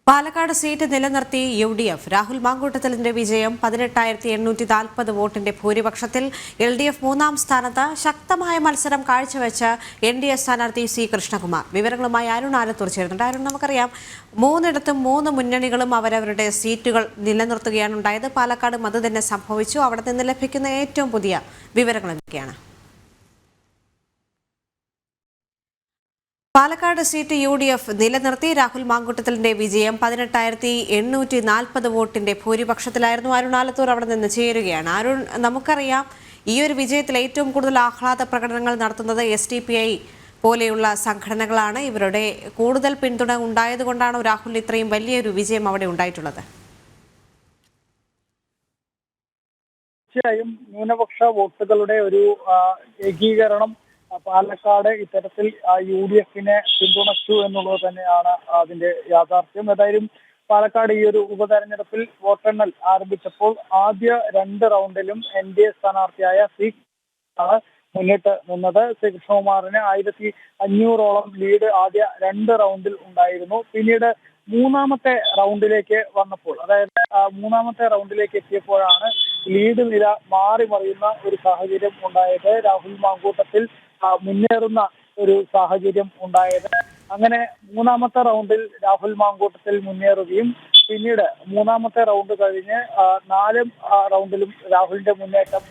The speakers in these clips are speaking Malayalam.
പാലക്കാട് സീറ്റ് നിലനിർത്തി UDF രാഹുൽ മാങ്കൂട്ടത്തിലിന്റെ വിജയം 18,840 വോട്ടിന്റെ ഭൂരിപക്ഷത്തിൽ. LDF മൂന്നാം സ്ഥാനത്ത്. ശക്തമായ മത്സരം കാഴ്ചവെച്ച NDA സ്ഥാനാർത്ഥി C കൃഷ്ണകുമാർ. വിവരങ്ങളുമായി അരുൺ ആലത്തൂർ ചേരുന്നുണ്ട്. അരുൺ, നമുക്കറിയാം മൂന്നിടത്തും മൂന്ന് മുന്നണികളും അവരവരുടെ സീറ്റുകൾ നിലനിർത്തുകയാണ് ഉണ്ടായത്. പാലക്കാട് അത് തന്നെ സംഭവിച്ചു. അവിടെ നിന്ന് ലഭിക്കുന്ന ഏറ്റവും പുതിയ വിവരങ്ങൾ എന്തൊക്കെയാണ്? പാലക്കാട് സീറ്റ് UDF നിലനിർത്തി. രാഹുൽ മാങ്കൂട്ടത്തിലിന്റെ വിജയം 18,840 വോട്ടിന്റെ ഭൂരിപക്ഷത്തിലായിരുന്നു. അരുൺ ആലത്തൂർ അവിടെ നിന്ന് ചേരുകയാണ്. അരുൺ, നമുക്കറിയാം ഈ ഒരു വിജയത്തിൽ ഏറ്റവും കൂടുതൽ ആഹ്ലാദ പ്രകടനങ്ങൾ നടത്തുന്നത് SDPI പോലെയുള്ള സംഘടനകളാണ്. ഇവരുടെ കൂടുതൽ പിന്തുണ ഉണ്ടായതുകൊണ്ടാണ് രാഹുൽ ഇത്രയും വലിയൊരു വിജയം അവിടെ ഉണ്ടായിട്ടുള്ളത്. തീർച്ചയായും ന്യൂനപക്ഷ വോട്ടുകളുടെ ഒരു ഏകീകരണം പാലക്കാട് ഇത്തരത്തിൽ UDFനെ പിന്തുണച്ചു എന്നുള്ളത് തന്നെയാണ് അതിന്റെ യാഥാർത്ഥ്യം. ഏതായാലും പാലക്കാട് ഈ ഒരു ഉപതെരഞ്ഞെടുപ്പിൽ വോട്ടെണ്ണൽ ആരംഭിച്ചപ്പോൾ ആദ്യ 2 റൗണ്ടിലും NDA സ്ഥാനാർത്ഥിയായ C ആണ് മുന്നിട്ട് നിന്നത്. C കൃഷ്ണകുമാറിന് 1,500ഓളം ലീഡ് ആദ്യ 2 റൗണ്ടിൽ ഉണ്ടായിരുന്നു. പിന്നീട് മൂന്നാമത്തെ റൗണ്ടിലേക്ക് വന്നപ്പോൾ, അതായത് മൂന്നാമത്തെ റൗണ്ടിലേക്ക് എത്തിയപ്പോഴാണ് ലീഡ് നില മാറി മറിയുന്ന ഒരു സാഹചര്യം ഉണ്ടായത്. രാഹുൽ മാങ്കൂട്ടത്തിൽ മുന്നേറുന്ന ഒരു സാഹചര്യം ഉണ്ടായത്. അങ്ങനെ മൂന്നാമത്തെ റൗണ്ടിൽ രാഹുൽ മാങ്കൂട്ടത്തിൽ മുന്നേറുകയും പിന്നീട് മൂന്നാമത്തെ റൗണ്ട് കഴിഞ്ഞ് 4 റൗണ്ടിലും രാഹുലിന്റെ മുന്നേറ്റം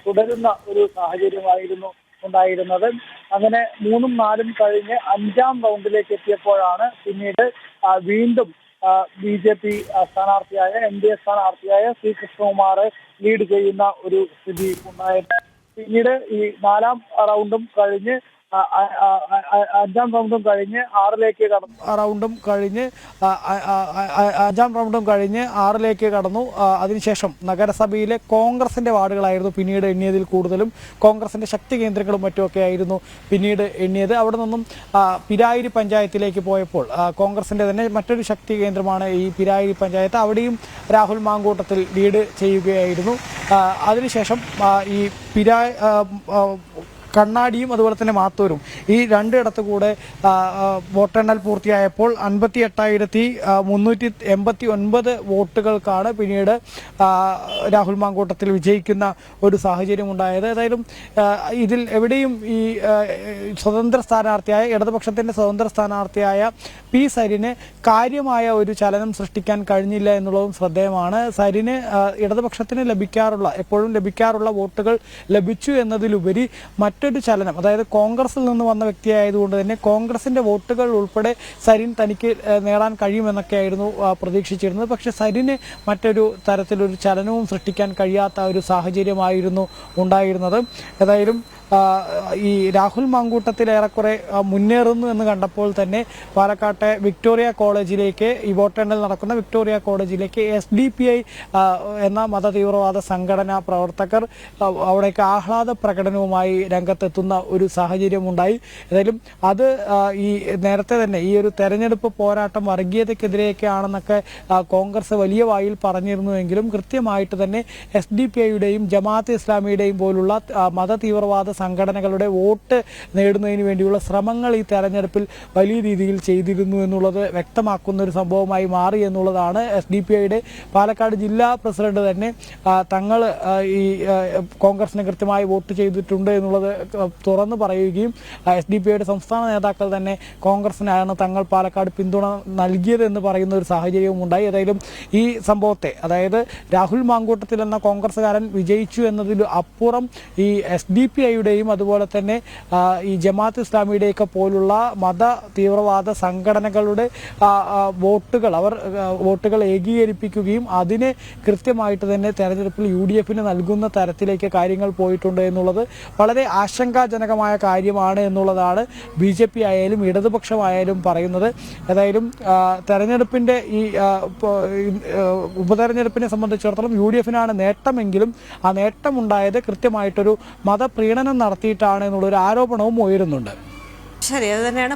തുടരുന്ന ഒരു സാഹചര്യമായിരുന്നു ഉണ്ടായിരുന്നത്. അങ്ങനെ 3ഉം 4ഉം കഴിഞ്ഞ് 5ാം റൗണ്ടിലേക്ക് എത്തിയപ്പോഴാണ് പിന്നീട് വീണ്ടും BJP സ്ഥാനാർത്ഥിയായ NDA സ്ഥാനാർത്ഥിയായ C Krishnakumar lead ചെയ്യുന്ന ഒരു സ്ഥിതി ഉണ്ടായത്. പിന്നീട് ഈ 4ാം റൗണ്ടും കഴിഞ്ഞ് 5ാം റൗണ്ടും കഴിഞ്ഞ് 6ലേക്ക് കടന്നു. 5ാം റൗണ്ടും കഴിഞ്ഞ് 6ലേക്ക് കടന്നു. അതിനുശേഷം നഗരസഭയിലെ കോൺഗ്രസിന്റെ വാർഡുകളായിരുന്നു പിന്നീട് എണ്ണിയതിൽ കൂടുതലും. കോൺഗ്രസിന്റെ ശക്തി കേന്ദ്രങ്ങളും മറ്റുമൊക്കെ ആയിരുന്നു പിന്നീട് എണ്ണിയത്. അവിടെ നിന്നും പിരായിരി പഞ്ചായത്തിലേക്ക് പോയപ്പോൾ കോൺഗ്രസിന്റെ തന്നെ മറ്റൊരു ശക്തി കേന്ദ്രമാണ് ഈ പിരായിരി പഞ്ചായത്ത്. അവിടെയും രാഹുൽ മാങ്കൂട്ടത്തിൽ ലീഡ് ചെയ്യുകയായിരുന്നു. അതിനുശേഷം ഈ കണ്ണാടിയും അതുപോലെ തന്നെ മാത്തൂരും ഈ രണ്ടിടത്ത് കൂടെ വോട്ടെണ്ണൽ പൂർത്തിയായപ്പോൾ 58,389 വോട്ടുകൾക്കാണ് പിന്നീട് രാഹുൽ മാങ്കൂട്ടത്തിൽ വിജയിക്കുന്ന ഒരു സാഹചര്യം ഉണ്ടായത്. ഏതായാലും ഇതിൽ എവിടെയും ഈ സ്വതന്ത്ര സ്ഥാനാർത്ഥിയായ ഇടതുപക്ഷത്തിൻ്റെ സ്വതന്ത്ര സ്ഥാനാർത്ഥിയായ P സരിന് കാര്യമായ ഒരു ചലനം സൃഷ്ടിക്കാൻ കഴിഞ്ഞില്ല എന്നുള്ളതും ശ്രദ്ധേയമാണ്. സരിന് ഇടതുപക്ഷത്തിന് എപ്പോഴും ലഭിക്കാറുള്ള വോട്ടുകൾ ലഭിച്ചു എന്നതിലുപരി മറ്റൊരു ചലനം, അതായത് കോൺഗ്രസിൽ നിന്ന് വന്ന വ്യക്തിയായതുകൊണ്ട് തന്നെ കോൺഗ്രസിൻ്റെ വോട്ടുകൾ ഉൾപ്പെടെ സരിൻ തനിക്ക് നേടാൻ കഴിയുമെന്നൊക്കെയായിരുന്നു പ്രതീക്ഷിച്ചിരുന്നത്. പക്ഷേ സരിന് മറ്റൊരു തരത്തിലൊരു ചലനവും സൃഷ്ടിക്കാൻ കഴിയാത്ത ഒരു സാഹചര്യമായിരുന്നു ഉണ്ടായിരുന്നത്. ഏതായാലും ഈ രാഹുൽ മാങ്കൂട്ടത്തിൽ ഏറെക്കുറെ മുന്നേറുന്നു എന്ന് കണ്ടപ്പോൾ തന്നെ പാലക്കാട്ടെ വിക്ടോറിയ കോളേജിലേക്ക്, ഈ വോട്ടെണ്ണൽ നടക്കുന്ന വിക്ടോറിയ കോളേജിലേക്ക് SDPI എന്ന മതതീവ്രവാദ സംഘടനാ പ്രവർത്തകർ അവിടേക്ക് ആഹ്ലാദ പ്രകടനവുമായി രംഗത്തെത്തുന്ന ഒരു സാഹചര്യമുണ്ടായി. ഏതായാലും അത് ഈ നേരത്തെ തന്നെ ഈ ഒരു തെരഞ്ഞെടുപ്പ് പോരാട്ടം വർഗീയതയ്ക്കെതിരെയൊക്കെയാണെന്നൊക്കെ കോൺഗ്രസ് വലിയ വായിൽ പറഞ്ഞിരുന്നുവെങ്കിലും കൃത്യമായിട്ട് തന്നെ SDPIയുടെയും ജമാഅത്തെ ഇസ്ലാമിയുടെയും പോലുള്ള മതതീവ്രവാദ സംഘടനകളുടെ വോട്ട് നേടുന്നതിന് വേണ്ടിയുള്ള ശ്രമങ്ങൾ ഈ തെരഞ്ഞെടുപ്പിൽ വലിയ രീതിയിൽ ചെയ്തിരുന്നു എന്നുള്ളത് വ്യക്തമാക്കുന്ന ഒരു സംഭവമായി മാറി എന്നുള്ളതാണ്. SDPIയുടെ പാലക്കാട് ജില്ലാ പ്രസിഡന്റ് തന്നെ തങ്ങൾ ഈ കോൺഗ്രസിന് കൃത്യമായി വോട്ട് ചെയ്തിട്ടുണ്ട് എന്നുള്ളത് തുറന്നു പറയുകയും SDPIയുടെ സംസ്ഥാന നേതാക്കൾ തന്നെ കോൺഗ്രസിനാണ് തങ്ങൾ പാലക്കാട് പിന്തുണ നൽകിയത് എന്ന് പറയുന്ന ഒരു സാഹചര്യവും ഉണ്ടായി. ഏതായാലും ഈ സംഭവത്തെ, അതായത് രാഹുൽ മാങ്കൂട്ടത്തിൽ എന്ന കോൺഗ്രസ്സുകാരൻ വിജയിച്ചു എന്നതിൽ അപ്പുറം ഈ SDPIയുടെ അതുപോലെ തന്നെ ഈ ജമാഅത്ത് ഇസ്ലാമിയുടെയൊക്കെ പോലുള്ള മത തീവ്രവാദ സംഘടനകളുടെ വോട്ടുകൾ ഏകീകരിപ്പിക്കുകയും അതിനെ കൃത്യമായിട്ട് തന്നെ തെരഞ്ഞെടുപ്പിൽ UDFന് നൽകുന്ന തരത്തിലേക്ക് കാര്യങ്ങൾ പോയിട്ടുണ്ട് എന്നുള്ളത് വളരെ ആശങ്കാജനകമായ കാര്യമാണ് എന്നുള്ളതാണ് BJP ആയാലും ഇടതുപക്ഷമായാലും പറയുന്നത്. ഏതായാലും തെരഞ്ഞെടുപ്പിൻ്റെ ഈ ഉപതെരഞ്ഞെടുപ്പിനെ സംബന്ധിച്ചിടത്തോളം UDFനാണ് നേട്ടമെങ്കിലും ആ നേട്ടമുണ്ടായത് കൃത്യമായിട്ടൊരു മതപ്രീണനം നടത്തിയിട്ടാണ് എന്നുള്ളൊരു ആരോപണവും ഉയരുന്നുണ്ട്. ശരി, അത് തന്നെയാണ്.